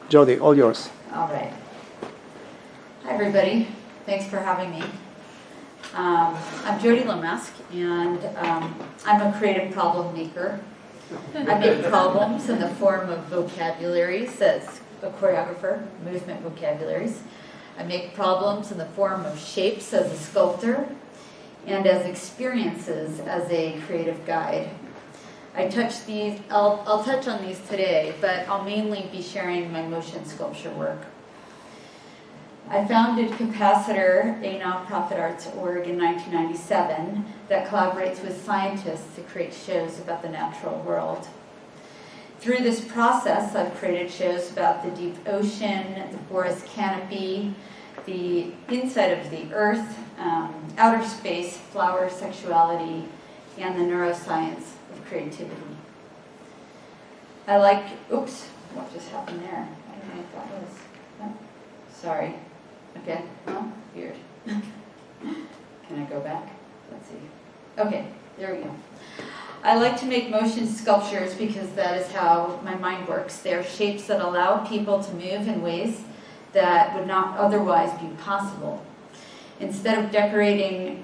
Jodi, all yours. All right. Hi, everybody. Thanks for having me. I'm Jodi Lomask, and I'm a creative problem maker. I make problems in the form of vocabularies as a choreographer, movement vocabularies. I make problems in the form of shapes as a sculptor and as experiences as a creative guide. I'll touch on these today, but I'll mainly be sharing my motion sculpture work. I founded Capacitor, a nonprofit arts org, in 1997 that collaborates with scientists to create shows about the natural world. Through this process, I've created shows about the deep ocean, the forest canopy, the inside of the earth, outer space, flower sexuality, and the neuroscience of creativity. Oops, what just happened there? I don't know if that was, oh, sorry. Okay, well, weird. Can I go back? Let's see. Okay, there we go. I like to make motion sculptures because that is how my mind works. They're shapes that allow people to move in ways that would not otherwise be possible. Instead of decorating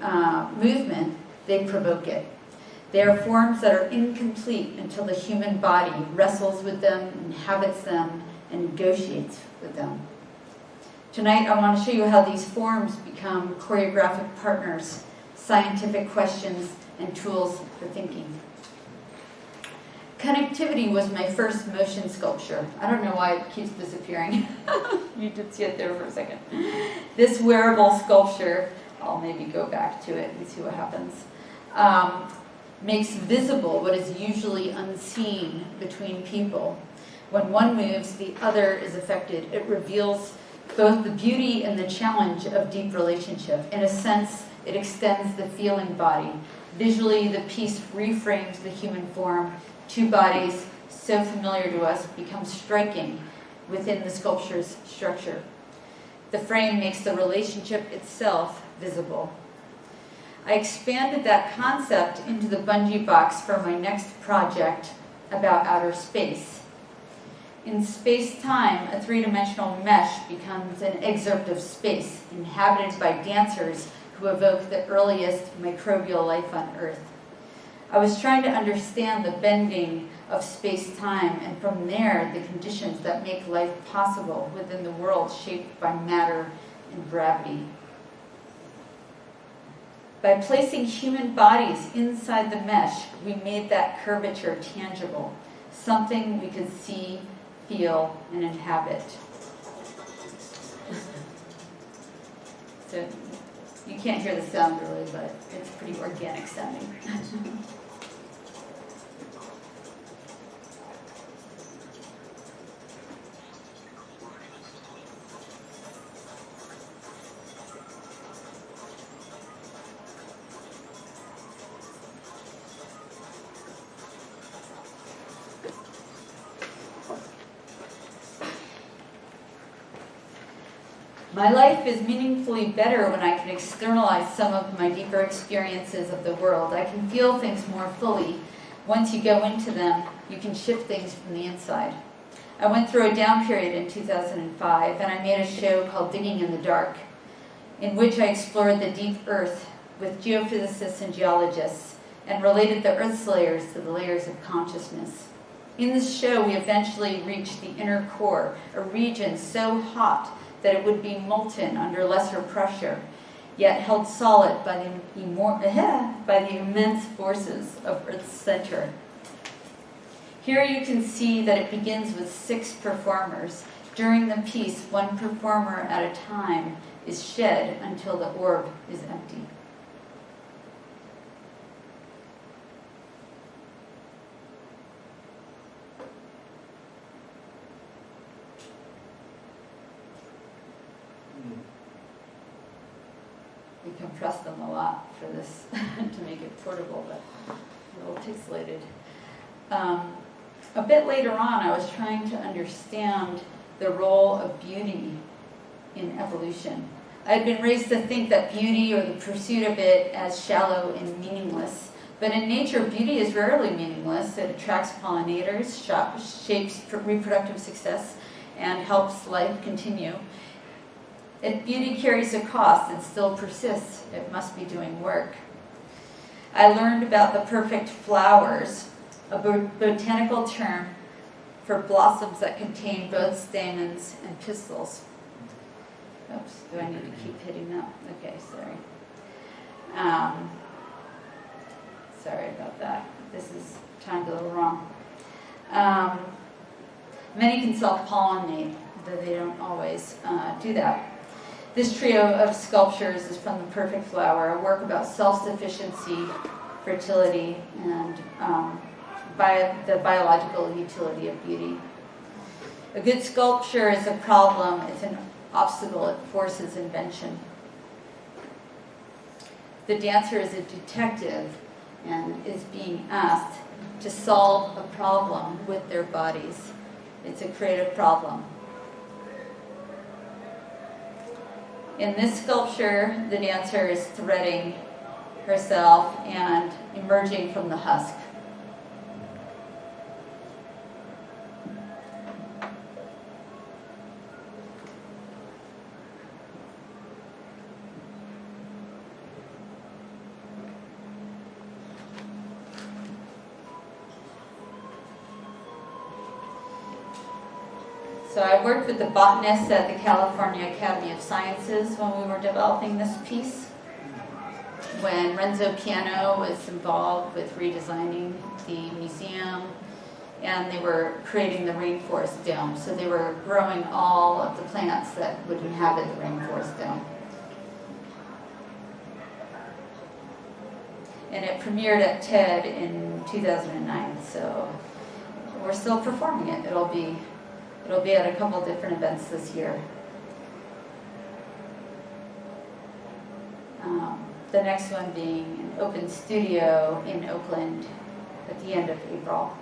movement, they provoke it. They are forms that are incomplete until the human body wrestles with them, inhabits them, and negotiates with them. Tonight, I want to show you how these forms become choreographic partners, scientific questions, and tools for thinking. Connectivity was my first motion sculpture. I don't know why it keeps disappearing. You did see it there for a second. This wearable sculpture, I'll maybe go back to it and see what happens, makes visible what is usually unseen between people. When one moves, the other is affected. It reveals both the beauty and the challenge of deep relationship. In a sense, it extends the feeling body. Visually, the piece reframes the human form. Two bodies, so familiar to us, become striking within the sculpture's structure. The frame makes the relationship itself visible. I expanded that concept into the bungee box for my next project about outer space. In space-time, a three-dimensional mesh becomes an excerpt of space, inhabited by dancers who evoke the earliest microbial life on Earth. I was trying to understand the bending of space-time, and from there, the conditions that make life possible within the world shaped by matter and gravity. By placing human bodies inside the mesh, we made that curvature tangible, something we could see, feel, and inhabit. So you can't hear the sound really, but it's pretty organic sounding. My life is meaningfully better when I can externalize some of my deeper experiences of the world. I can feel things more fully. Once you go into them, you can shift things from the inside. I went through a down period in 2005, and I made a show called Digging in the Dark, in which I explored the deep earth with geophysicists and geologists, and related the Earth's layers to the layers of consciousness. In this show, we eventually reached the inner core, a region so hot that it would be molten under lesser pressure, yet held solid by the immense forces of Earth's center. Here you can see that it begins with 6 performers. During the piece, 1 performer at a time is shed until the orb is empty. We compressed them a lot for this to make it portable, but a little pixelated. A bit later on, I was trying to understand the role of beauty in evolution. I had been raised to think that beauty, or the pursuit of it, as shallow and meaningless. But in nature, beauty is rarely meaningless. It attracts pollinators, shapes reproductive success, and helps life continue. If beauty carries a cost and still persists, it must be doing work. I learned about the perfect flowers, a botanical term for blossoms that contain both stamens and pistils. Oops, do I need to keep hitting that? Okay, sorry. Sorry about that. This is timed a little wrong. Many can self-pollinate, though they don't always do that. This trio of sculptures is from The Perfect Flower, a work about self-sufficiency, fertility, and the biological utility of beauty. A good sculpture is a problem, it's an obstacle, it forces invention. The dancer is a detective and is being asked to solve a problem with their bodies. It's a creative problem. In this sculpture, the dancer is threading herself and emerging from the husk. So I worked with the botanists at the California Academy of Sciences when we were developing this piece. When Renzo Piano was involved with redesigning the museum, and they were creating the rainforest dome. So they were growing all of the plants that would inhabit the rainforest dome. And it premiered at TED in 2009, so we're still performing it. It'll be at a couple different events this year. The next one being an open studio in Oakland at the end of April.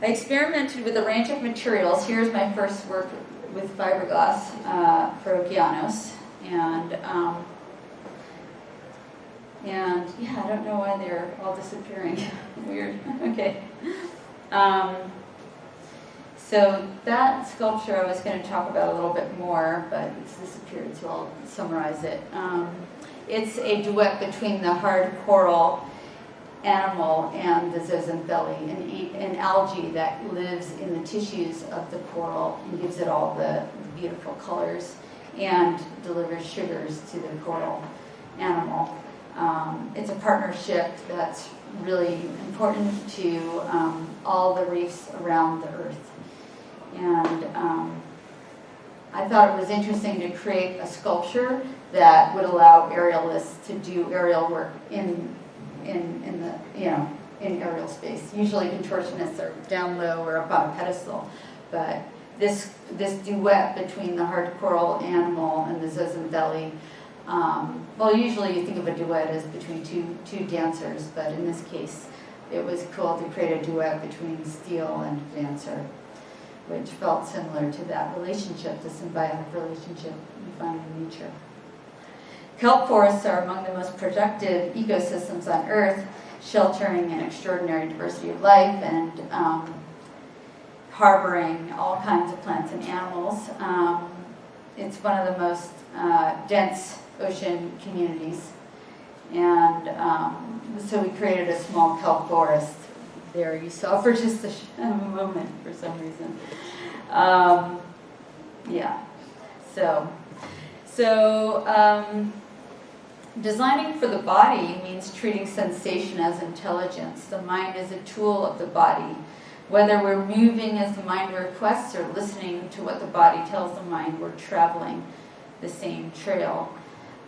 I experimented with a range of materials. Here's my first work with fiberglass for Okeanos. And yeah, I don't know why they're all disappearing. Weird. Okay. So that sculpture I was going to talk about a little bit more, but it's disappeared, so I'll summarize it. It's a duet between the hard coral animal and the zooxanthellae, an algae that lives in the tissues of the coral and gives it all the beautiful colors and delivers sugars to the coral animal. It's a partnership that's really important to all the reefs around the Earth. And I thought it was interesting to create a sculpture that would allow aerialists to do aerial work in aerial space. Usually contortionists are down low or up on a pedestal, but this duet between the hard coral animal and the zooxanthellae. Well, usually you think of a duet as between two dancers, but in this case, it was cool to create a duet between steel and dancer, which felt similar to that relationship, the symbiotic relationship you find in nature. Kelp forests are among the most productive ecosystems on Earth, sheltering an extraordinary diversity of life and harboring all kinds of plants and animals. It's one of the most dense ocean communities. And so we created a small kelp forest there you saw for just a moment for some reason. Yeah. So designing for the body means treating sensation as intelligence. The mind is a tool of the body. Whether we're moving as the mind requests or listening to what the body tells the mind, we're traveling the same trail.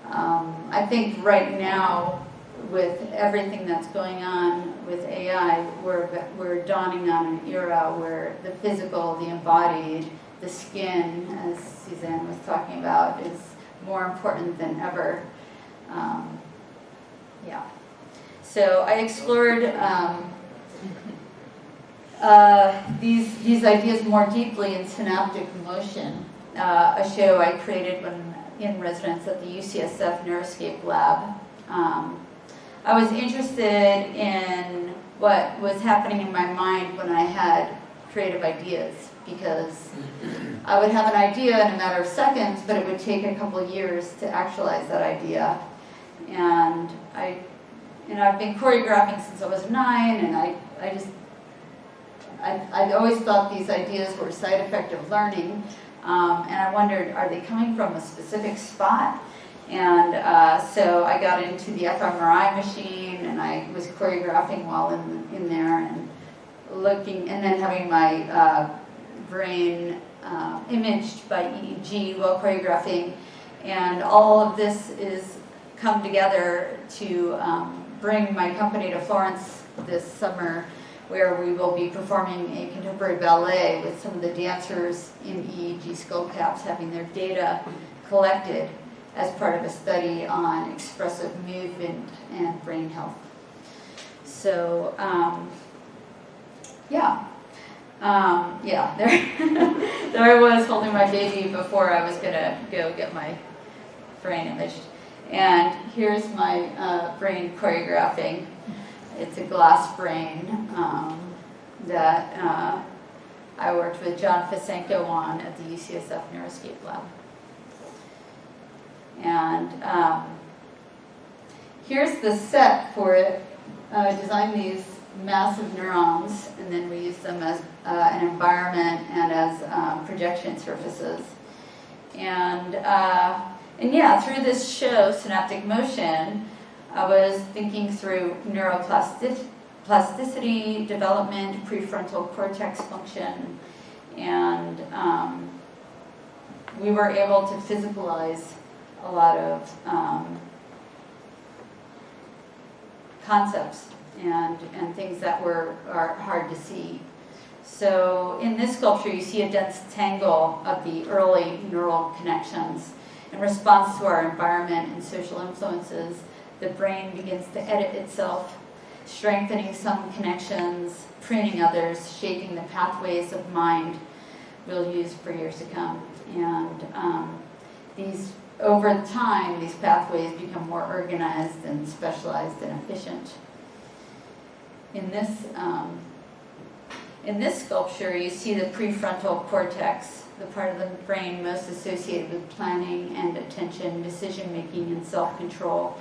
I think right now, with everything that's going on with AI, we're dawning on an era where the physical, the embodied, the skin, as Suzanne was talking about, is more important than ever. Yeah. So I explored these ideas more deeply in synaptic motion, a show I created when in residence at the UCSF Neuroscape Lab. I was interested in what was happening in my mind when I had creative ideas, because I would have an idea in a matter of seconds, but it would take a couple of years to actualize that idea. And I've been choreographing since I was 9, and I always thought these ideas were a side effect of learning, and I wondered, are they coming from a specific spot? And so I got into the fMRI machine, and I was choreographing while in there, and looking, and then having my brain imaged by EEG while choreographing, and all of this is come together to bring my company to Florence this summer, where we will be performing a contemporary ballet with some of the dancers in EEG skull caps, having their data collected as part of a study on expressive movement and brain health. So, there I was holding my baby before I was gonna go get my brain imaged. And here's my brain choreographing. It's a glass brain that I worked with John Fisenko on at the UCSF Neuroscape Lab. And here's the set for it. I designed these massive neurons, and then we use them as an environment and as projection surfaces. And yeah, through this show, Synaptic Motion, I was thinking through neuroplasticity, development, prefrontal cortex function, and we were able to physicalize a lot of concepts and things that are hard to see. So in this sculpture, you see a dense tangle of the early neural connections. In response to our environment and social influences, the brain begins to edit itself, strengthening some connections, pruning others, shaping the pathways of mind we'll use for years to come. And over time, these pathways become more organized and specialized and efficient. In this sculpture, you see the prefrontal cortex, the part of the brain most associated with planning and attention, decision-making, and self-control.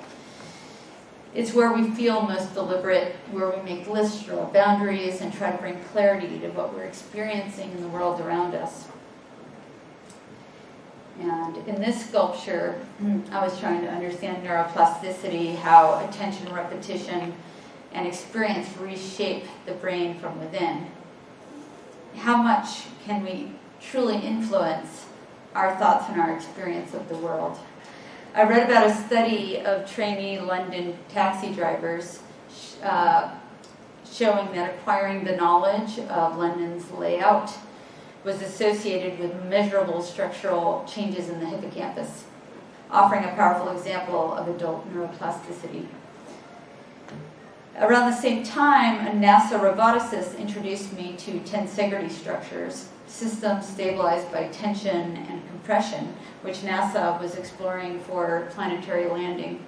It's where we feel most deliberate, where we make lists, draw boundaries, and try to bring clarity to what we're experiencing in the world around us. And in this sculpture, I was trying to understand neuroplasticity, how attention, repetition, and experience reshape the brain from within. How much can we truly influence our thoughts and our experience of the world? I read about a study of trainee London taxi drivers showing that acquiring the knowledge of London's layout was associated with measurable structural changes in the hippocampus, offering a powerful example of adult neuroplasticity. Around the same time, a NASA roboticist introduced me to tensegrity structures, systems stabilized by tension and compression, which NASA was exploring for planetary landing.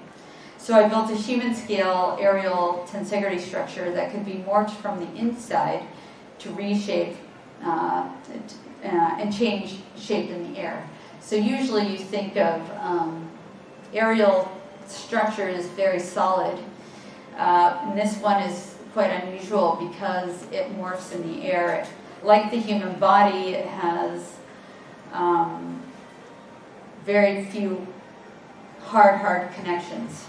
So I built a human-scale aerial tensegrity structure that could be morphed from the inside to reshape and change shape in the air. So usually you think of aerial structure as very solid. And this one is quite unusual because it morphs in the air. Like the human body, it has very few hard connections.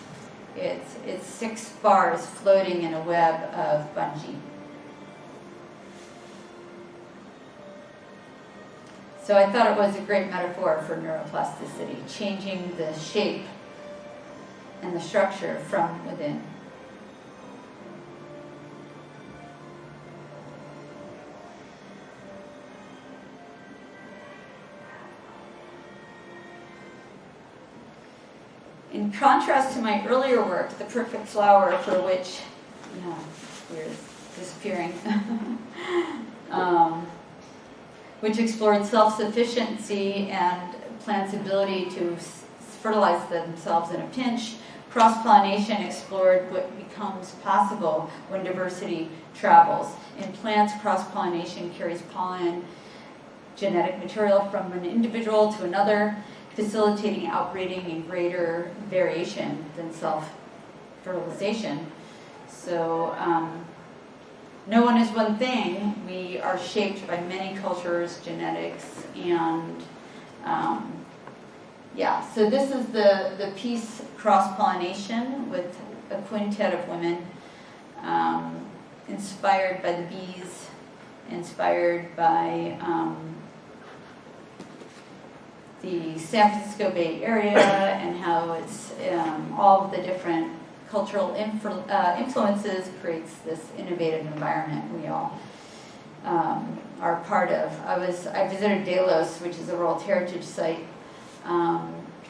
It's 6 bars floating in a web of bungee. So I thought it was a great metaphor for neuroplasticity, changing the shape and the structure from within. In contrast to my earlier work, The Perfect Flower, for which, we're disappearing, which explored self-sufficiency and plants' ability to fertilize themselves in a pinch, Cross-pollination explored what becomes possible when diversity travels. In plants, cross-pollination carries pollen, genetic material from an individual to another, facilitating outbreeding and greater variation than self-fertilization. So, no one is one thing. We are shaped by many cultures, genetics, and so this is the piece Cross-Pollination with a quintet of women, inspired by the bees, inspired by the San Francisco Bay Area and how it's all of the different cultural influences creates this innovative environment we all are part of. I visited Delos, which is a World Heritage Site,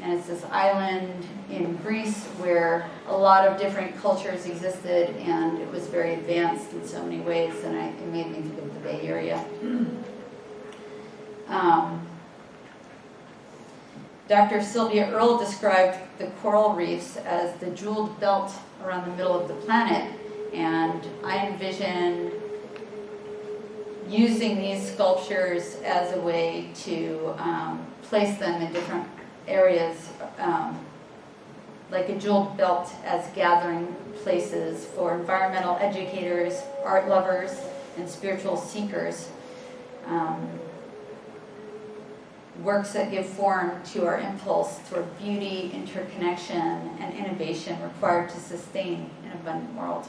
and it's this island in Greece where a lot of different cultures existed, and it was very advanced in so many ways, and it made me think of the Bay Area. Dr. Sylvia Earle described the coral reefs as the jeweled belt around the middle of the planet, and I envision using these sculptures as a way to place them in different areas, like a jeweled belt as gathering places for environmental educators, art lovers, and spiritual seekers. Works that give form to our impulse toward beauty, interconnection, and innovation required to sustain an abundant world.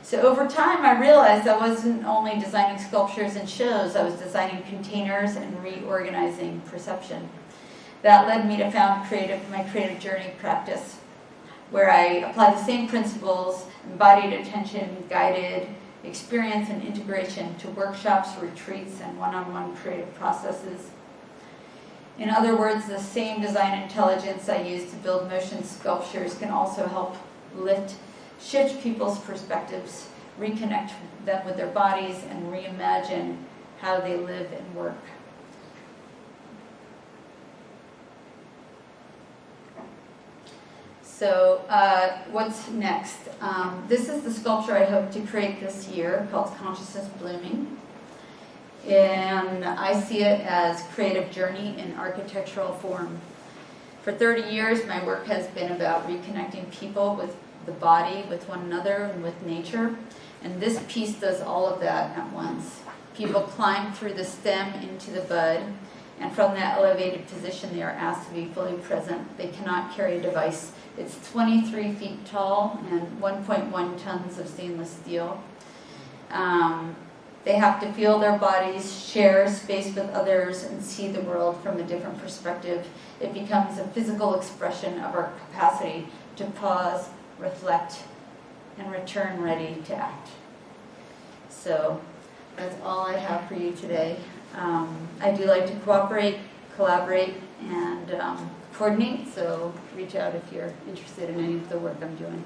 So over time, I realized I wasn't only designing sculptures and shows, I was designing containers and reorganizing perception. That led me to found my creative journey practice, where I apply the same principles, embodied attention, guided experience, and integration to workshops, retreats, and one-on-one creative processes. In other words, the same design intelligence I use to build motion sculptures can also help shift people's perspectives, reconnect them with their bodies, and reimagine how they live and work. So what's next? This is the sculpture I hope to create this year called Consciousness Blooming. And I see it as creative journey in architectural form. For 30 years, my work has been about reconnecting people with the body, with one another, and with nature. And this piece does all of that at once. People climb through the stem into the bud, and from that elevated position, they are asked to be fully present. They cannot carry a device. It's 23 feet tall and 1.1 tons of stainless steel. They have to feel their bodies, share space with others, and see the world from a different perspective. It becomes a physical expression of our capacity to pause, reflect, and return ready to act. So that's all I have for you today. I do like to cooperate, collaborate, and coordinate, so reach out if you're interested in any of the work I'm doing.